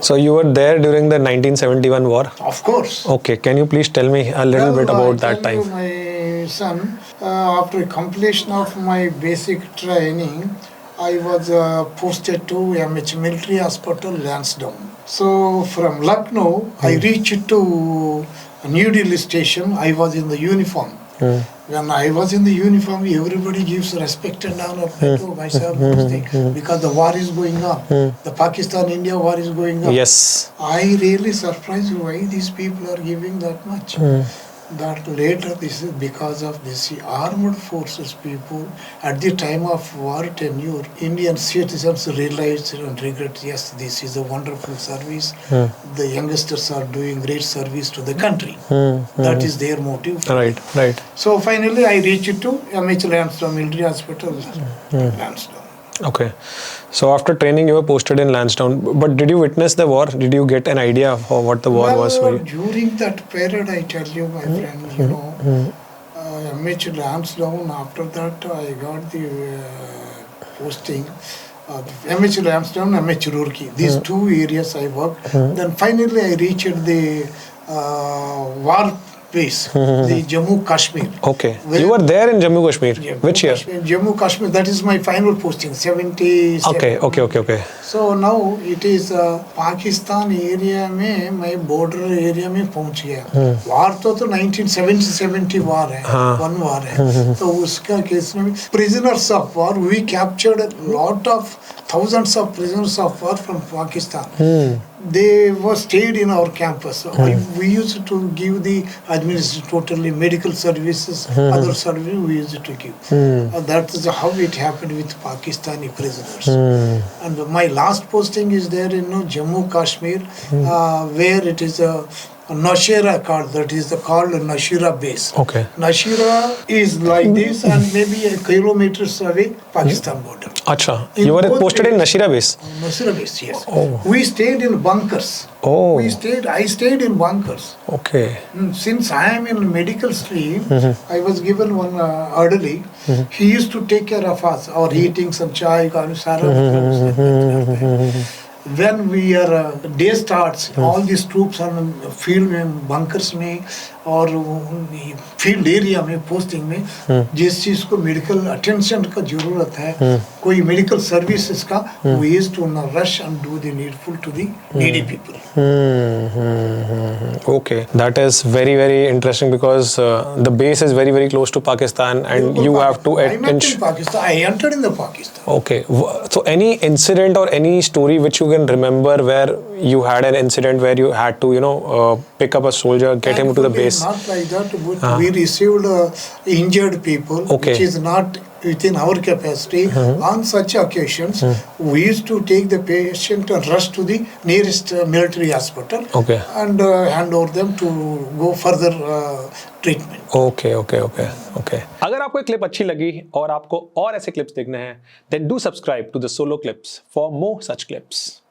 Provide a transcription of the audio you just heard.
So you were there during the 1971 war? Of course. Okay, can you please tell me a little bit about that time? My son, after completion of my basic training, I was posted to MH Military Hospital, Lansdowne. So from Lucknow, I reached to New Delhi station. I was in the uniform. When I was in the uniform, everybody gives respect and honor to myself because the war is going on. The Pakistan-India war is going on. Yes. I really surprised why these people are giving that much. That later, this is because of this armed forces people. At the time of war tenure, Indian citizens realized and regret, yes, this is a wonderful service. The youngsters are doing great service to the country. That is their motive. Right. So finally, I reached to MH Lansdowne Military Hospital, Lansdowne. Okay. So after training, you were posted in Lansdowne. But did you witness the war? Did you get an idea of what the war was for you? During that period, I tell you, my friend, you know, MH Lansdowne, after that, I got the posting. MH Lansdowne, MH Roorkee. These two areas I worked. Then finally, I reached the war base, the Jammu Kashmir. Okay. You were there in Jammu Kashmir. Which year? Jammu Kashmir. That is my final posting, 77. Okay. So now it is Pakistan area में मैं border area में पहुंच गया. War तो 1970 war है, one war है. तो उसका केस में prisoners of war, we captured a lot of thousands of prisoners of war from Pakistan. They were stayed in our campus. We used to give the administration totally medical services, other services we used to give. That is how it happened with Pakistani prisoners. And my last posting is there in Jammu Kashmir, where it is a Nashira called, that is called Nashira base. Okay. Nashira is like this and maybe a kilometers away Pakistan border. Acha. You were posted in Nashira base? Nashira base, yes. Oh. We stayed in bunkers. Oh. I stayed in bunkers. Okay. Since I am in medical stream, I was given one elderly. He used to take care of us, our eating some chai, when we are day starts, all these troops are in field में bunkers में और field area में posting में जिस चीज को medical attention का जरूरत है, कोई medical services का, we used to rush and do the needful to the needy people. Okay, that is very interesting because the base is very close to Pakistan and you have to I met in Pakistan. I entered in the Pakistan. Okay, so any incident or any story which you can remember where you had an incident where you had to pick up a soldier, get him to the base? Not like that, but we received injured people, which is not within our capacity. On such occasions, we used to take the patient and rush to the nearest military hospital and hand over them to go further treatment. Okay. अगर आपको ये clip अच्छी लगी और आपको और ऐसे clips देखने हैं, then do subscribe to the solo clips for more such clips.